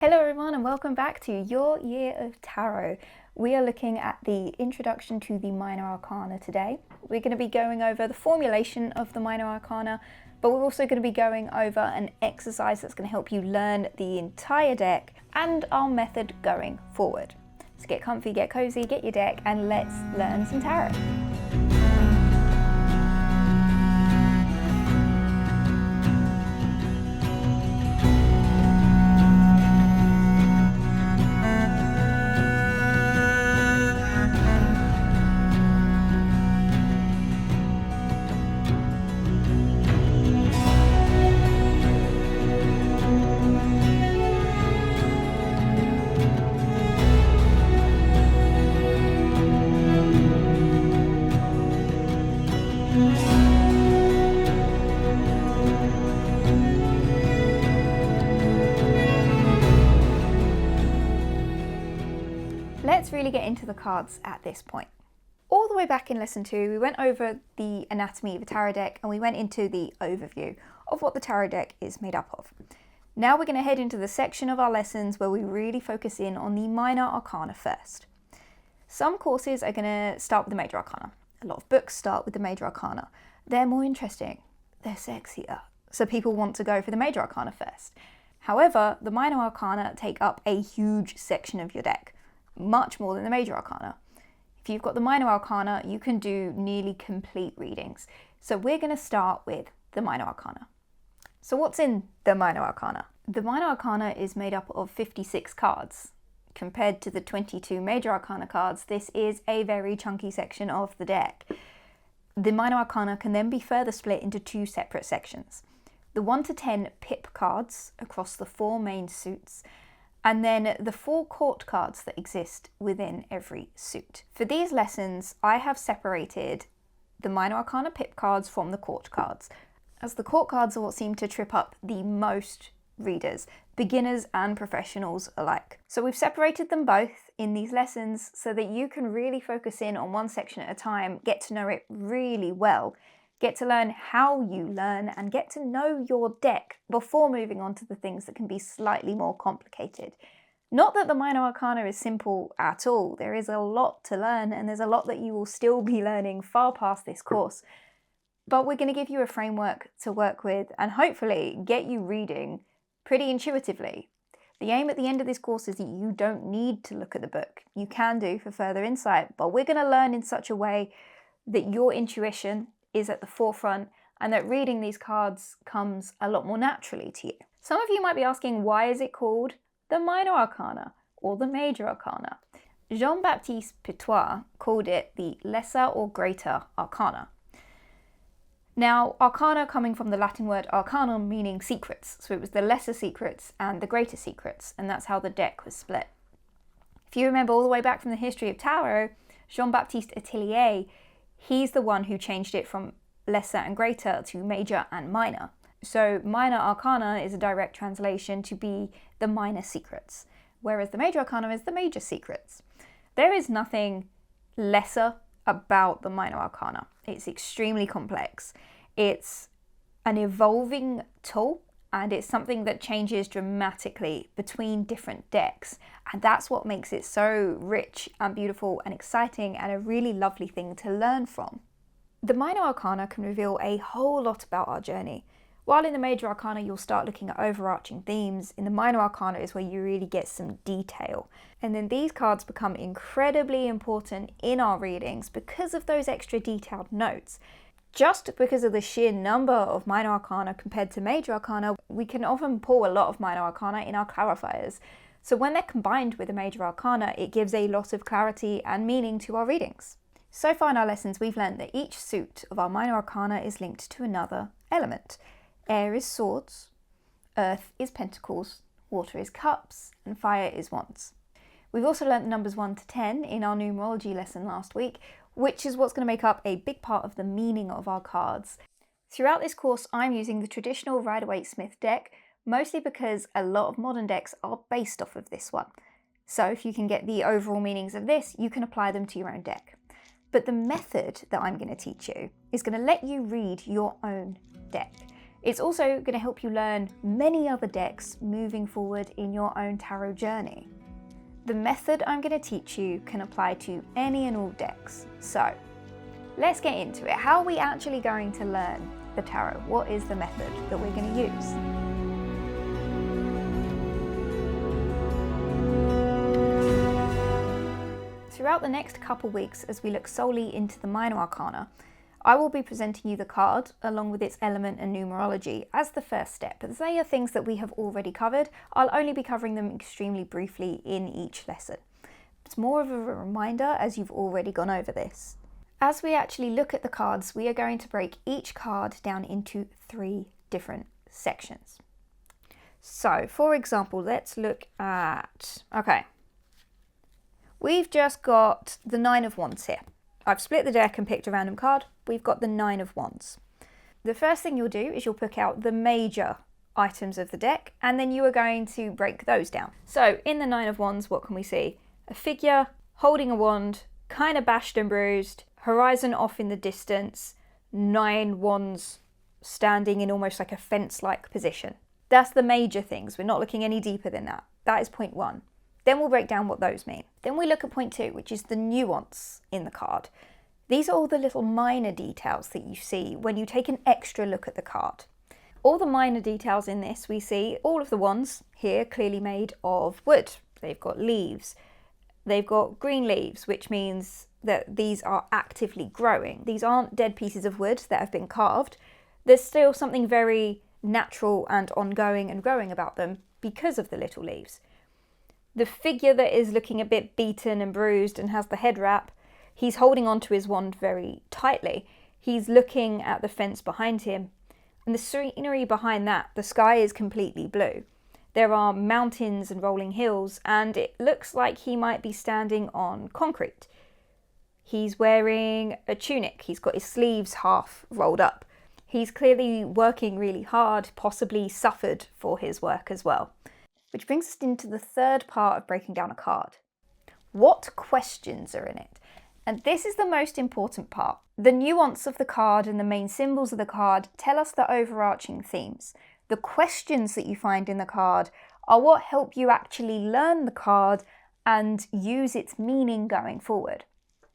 Hello everyone and welcome back to Your Year of Tarot. We are looking at the introduction to the Minor Arcana today. We're going to be going over the formulation of the Minor Arcana, but we're also going to be going over an exercise that's going to help you learn the entire deck and our method going forward. So get comfy, get cozy, get your deck, and let's learn some tarot. Let's really get into the cards at this point. All the way back in lesson 2, we went over the anatomy of a tarot deck and we went into the overview of what the tarot deck is made up of. Now we're going to head into the section of our lessons where we really focus in on the Minor Arcana first. Some courses are going to start with the Major Arcana. A lot of books start with the Major Arcana. They're more interesting, they're sexier, so people want to go for the Major Arcana first. However, the Minor Arcana take up a huge section of your deck, much more than the Major Arcana. If you've got the Minor Arcana, you can do nearly complete readings. So we're going to start with the Minor Arcana. So what's in the Minor Arcana? The Minor Arcana is made up of 56 cards. Compared to the 22 Major Arcana cards, this is a very chunky section of the deck. The Minor Arcana can then be further split into two separate sections. The 1 to 10 pip cards across the 4 main suits, and then the 4 court cards that exist within every suit. For these lessons, I have separated the Minor Arcana pip cards from the court cards, as the court cards are what seem to trip up the most readers, beginners and professionals alike. So we've separated them both in these lessons so that you can really focus in on one section at a time, get to know it really well, get to learn how you learn, and get to know your deck before moving on to the things that can be slightly more complicated. Not that the Minor Arcana is simple at all. There is a lot to learn, and there's a lot that you will still be learning far past this course. But we're going to give you a framework to work with and hopefully get you reading pretty intuitively. The aim at the end of this course is that you don't need to look at the book. You can do for further insight, but we're going to learn in such a way that your intuition is at the forefront and that reading these cards comes a lot more naturally to you. Some of you might be asking, why is it called the Minor Arcana or the Major Arcana? Jean-Baptiste Pitois called it the Lesser or Greater Arcana. Now, Arcana coming from the Latin word arcanum, meaning secrets, so it was the lesser secrets and the greater secrets, and that's how the deck was split. If you remember all the way back from the history of tarot, Jean-Baptiste Atelier, he's the one who changed it from lesser and greater to major and minor. So Minor Arcana is a direct translation to be the minor secrets, whereas the Major Arcana is the major secrets. There is nothing lesser about the Minor Arcana. It's extremely complex. It's an evolving tool, and it's something that changes dramatically between different decks. And that's what makes it so rich and beautiful and exciting and a really lovely thing to learn from. The Minor Arcana can reveal a whole lot about our journey. While in the Major Arcana you'll start looking at overarching themes, in the Minor Arcana is where you really get some detail. And then these cards become incredibly important in our readings because of those extra detailed notes. Just because of the sheer number of Minor Arcana compared to Major Arcana, we can often pull a lot of Minor Arcana in our clarifiers. So when they're combined with the Major Arcana, it gives a lot of clarity and meaning to our readings. So far in our lessons, we've learned that each suit of our Minor Arcana is linked to another element. Air is swords, earth is pentacles, water is cups, and fire is wands. We've also learnt the numbers 1 to 10 in our numerology lesson last week, which is what's going to make up a big part of the meaning of our cards. Throughout this course, I'm using the traditional Rider-Waite-Smith deck, mostly because a lot of modern decks are based off of this one. So if you can get the overall meanings of this, you can apply them to your own deck. But the method that I'm going to teach you is going to let you read your own deck. It's also going to help you learn many other decks moving forward in your own tarot journey. The method I'm going to teach you can apply to any and all decks. So let's get into it. How are we actually going to learn the tarot? What is the method that we're going to use? Throughout the next couple weeks, as we look solely into the minor arcana, I will be presenting you the card along with its element and numerology as the first step. But they are things that we have already covered. I'll only be covering them extremely briefly in each lesson. It's more of a reminder as you've already gone over this. As we actually look at the cards, we are going to break each card down into 3 different sections. So, for example, let's look at, we've just got the 9 of Wands here. I've split the deck and picked a random card. We've got the 9 of Wands. The first thing you'll do is you'll pick out the major items of the deck, and then you are going to break those down. So in the 9 of Wands, what can we see? A figure holding a wand, kind of bashed and bruised, horizon off in the distance, 9 wands standing in almost like a fence-like position. That's the major things. We're not looking any deeper than that. That is point 1. Then we'll break down what those mean. Then we look at point 2, which is the nuance in the card. These are all the little minor details that you see when you take an extra look at the card. All the minor details in this, we see all of the wands here clearly made of wood. They've got leaves. They've got green leaves, which means that these are actively growing. These aren't dead pieces of wood that have been carved. There's still something very natural and ongoing and growing about them because of the little leaves. The figure that is looking a bit beaten and bruised and has the head wrap, he's holding onto his wand very tightly. He's looking at the fence behind him. And the scenery behind that, the sky is completely blue. There are mountains and rolling hills, and it looks like he might be standing on concrete. He's wearing a tunic. He's got his sleeves half rolled up. He's clearly working really hard, possibly suffered for his work as well. Which brings us into the third part of breaking down a card. What questions are in it? And this is the most important part. The nuance of the card and the main symbols of the card tell us the overarching themes. The questions that you find in the card are what help you actually learn the card and use its meaning going forward.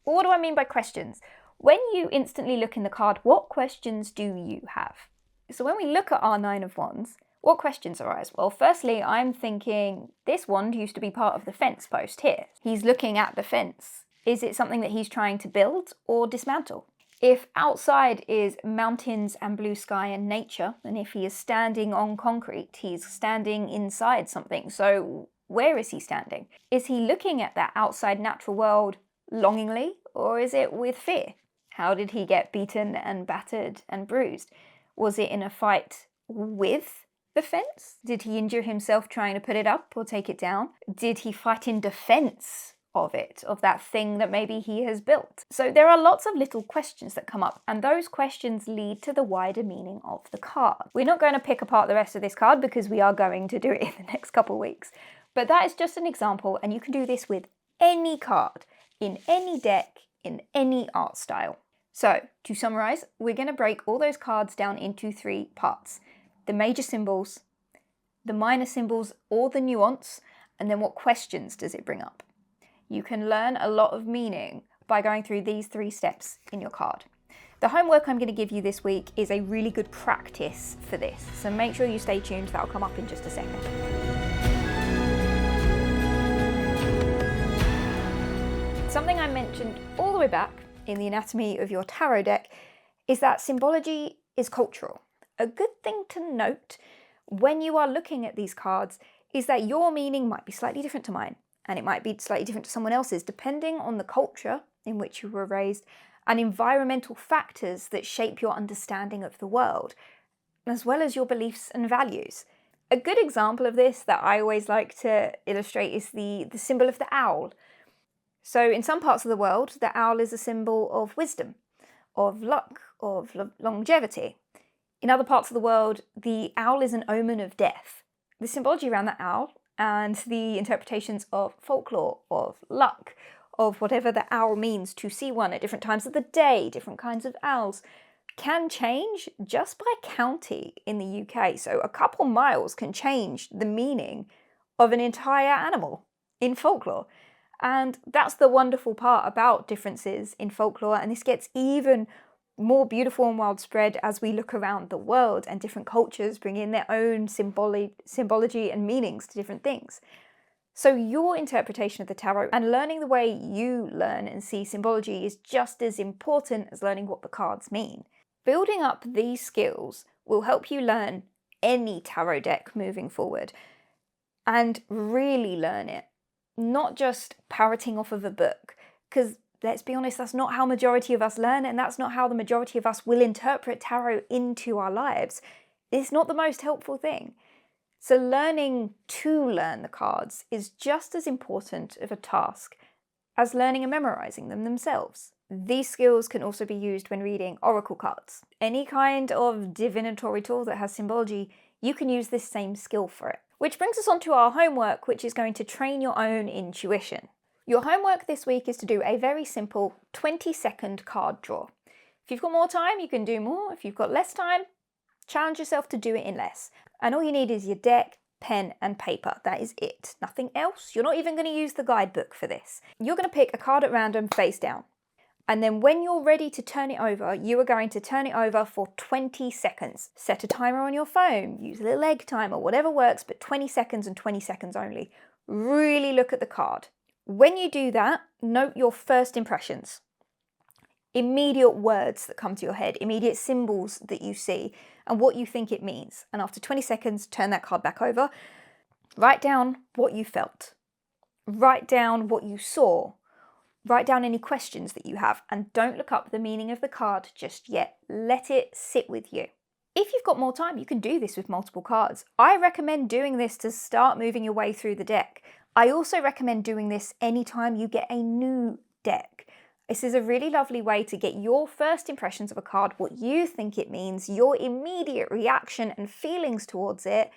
What do I mean by questions? When you instantly look in the card, what questions do you have? So when we look at our 9 of Wands, what questions arise? Well, firstly, I'm thinking this wand used to be part of the fence post here. He's looking at the fence. Is it something that he's trying to build or dismantle? If outside is mountains and blue sky and nature, and if he is standing on concrete, he's standing inside something. So where is he standing? Is he looking at that outside natural world longingly, or is it with fear? How did he get beaten and battered and bruised? Was it in a fight with the fence? Did he injure himself trying to put it up or take it down? Did he fight in defense of it, of that thing that maybe he has built? So there are lots of little questions that come up, and those questions lead to the wider meaning of the card. We're not going to pick apart the rest of this card because we are going to do it in the next couple of weeks. But that is just an example, and you can do this with any card, in any deck, in any art style. So, to summarize, we're going to break all those cards down into 3 parts. The major symbols, the minor symbols or the nuance, and then what questions does it bring up. You can learn a lot of meaning by going through these 3 steps in your card. The homework I'm going to give you this week is a really good practice for this, so make sure you stay tuned, that'll come up in just a second. Something I mentioned all the way back in the anatomy of your tarot deck is that symbology is cultural. A good thing to note when you are looking at these cards is that your meaning might be slightly different to mine, and it might be slightly different to someone else's, depending on the culture in which you were raised and environmental factors that shape your understanding of the world, as well as your beliefs and values. A good example of this that I always like to illustrate is the symbol of the owl. So in some parts of the world, the owl is a symbol of wisdom, of luck, of longevity. In other parts of the world, the owl is an omen of death. The symbology around the owl and the interpretations of folklore, of luck, of whatever the owl means to see one at different times of the day, different kinds of owls, can change just by county in the UK. So a couple miles can change the meaning of an entire animal in folklore. And that's the wonderful part about differences in folklore. And this gets even more beautiful and widespread as we look around the world and different cultures bring in their own symbology and meanings to different things. So your interpretation of the tarot and learning the way you learn and see symbology is just as important as learning what the cards mean. Building up these skills will help you learn any tarot deck moving forward and really learn it, not just parroting off of a book, because let's be honest, that's not how majority of us learn, and that's not how the majority of us will interpret tarot into our lives. It's not the most helpful thing. So learning to learn the cards is just as important of a task as learning and memorizing them themselves. These skills can also be used when reading oracle cards. Any kind of divinatory tool that has symbology, you can use this same skill for it. Which brings us on to our homework, which is going to train your own intuition. Your homework this week is to do a very simple 20-second card draw. If you've got more time, you can do more. If you've got less time, challenge yourself to do it in less. And all you need is your deck, pen and paper. That is it. Nothing else. You're not even going to use the guidebook for this. You're going to pick a card at random face down. And then when you're ready to turn it over, you are going to turn it over for 20 seconds. Set a timer on your phone, use a little egg timer, whatever works, but 20 seconds and 20 seconds only. Really look at the card. When you do that, note your first impressions. Immediate words that come to your head, immediate symbols that you see, and what you think it means. And after 20 seconds, turn that card back over. Write down what you felt. Write down what you saw. Write down any questions that you have, and don't look up the meaning of the card just yet. Let it sit with you. If you've got more time, you can do this with multiple cards. I recommend doing this to start moving your way through the deck. I also recommend doing this anytime you get a new deck. This is a really lovely way to get your first impressions of a card, what you think it means, your immediate reaction and feelings towards it,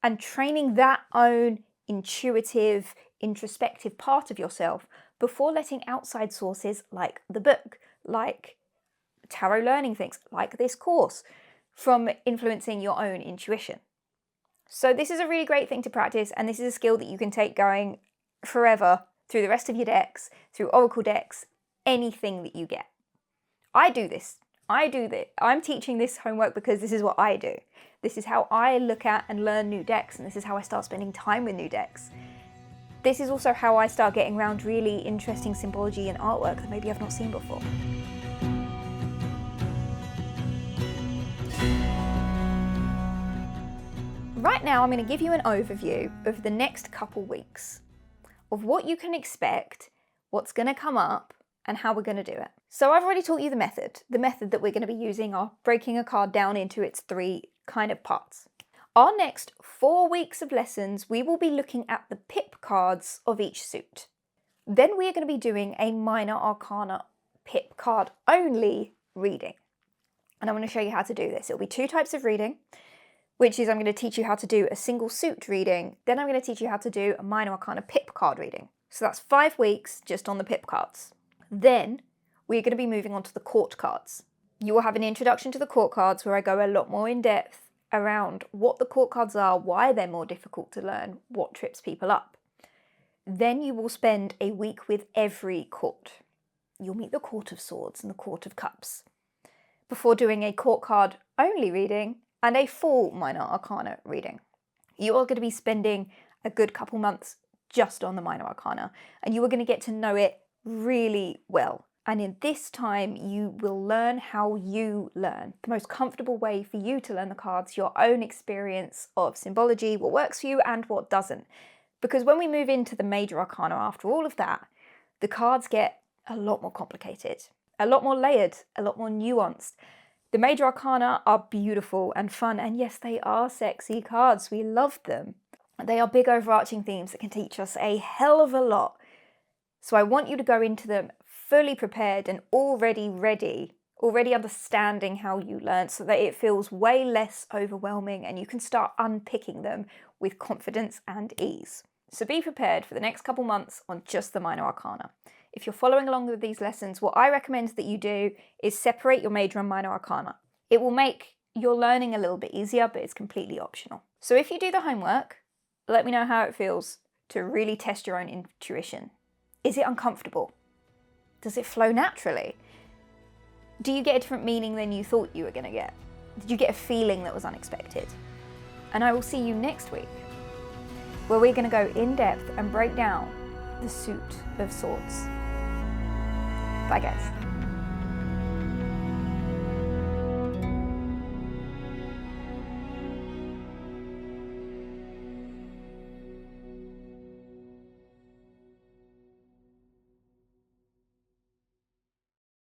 and training that own intuitive, introspective part of yourself before letting outside sources like the book, like tarot learning things, like this course, from influencing your own intuition. So this is a really great thing to practice, and this is a skill that you can take going forever through the rest of your decks, through oracle decks, anything that you get. I do this. I'm teaching this homework because this is what I do. This is how I look at and learn new decks, and this is how I start spending time with new decks. This is also how I start getting around really interesting symbology and artwork that maybe I've not seen before. Right now, I'm going to give you an overview of the next couple weeks of what you can expect, what's going to come up, and how we're going to do it. So I've already taught you the method. The method that we're going to be using are breaking a card down into its 3 kind of parts. Our next 4 weeks of lessons, we will be looking at the pip cards of each suit. Then we are going to be doing a minor arcana pip card only reading. And I'm going to show you how to do this. It'll be 2 types of reading, which is I'm going to teach you how to do a single suit reading. Then I'm going to teach you how to do a minor arcana pip card reading. So that's 5 weeks just on the pip cards. Then we're going to be moving on to the court cards. You will have an introduction to the court cards where I go a lot more in depth around what the court cards are, why they're more difficult to learn, what trips people up. Then you will spend a week with every court. You'll meet the Court of Swords and the Court of Cups before doing a court card only reading and a full minor arcana reading. You are going to be spending a good couple months just on the minor arcana, and you are going to get to know it really well. And in this time, you will learn how you learn. The most comfortable way for you to learn the cards, your own experience of symbology, what works for you and what doesn't. Because when we move into the major arcana after all of that, the cards get a lot more complicated, a lot more layered, a lot more nuanced. The major arcana are beautiful and fun, and yes, they are sexy cards. We love them. They are big overarching themes that can teach us a hell of a lot. So I want you to go into them fully prepared and already ready, already understanding how you learn, so that it feels way less overwhelming and you can start unpicking them with confidence and ease. So be prepared for the next couple months on just the minor arcana. if you're following along with these lessons, what I recommend that you do is separate your major and minor arcana. It will make your learning a little bit easier, but it's completely optional. So if you do the homework, let me know how it feels to really test your own intuition. Is it uncomfortable? Does it flow naturally? Do you get a different meaning than you thought you were going to get? Did you get a feeling that was unexpected? And I will see you next week, where we're going to go in depth and break down the Suit of Swords. Bye guys.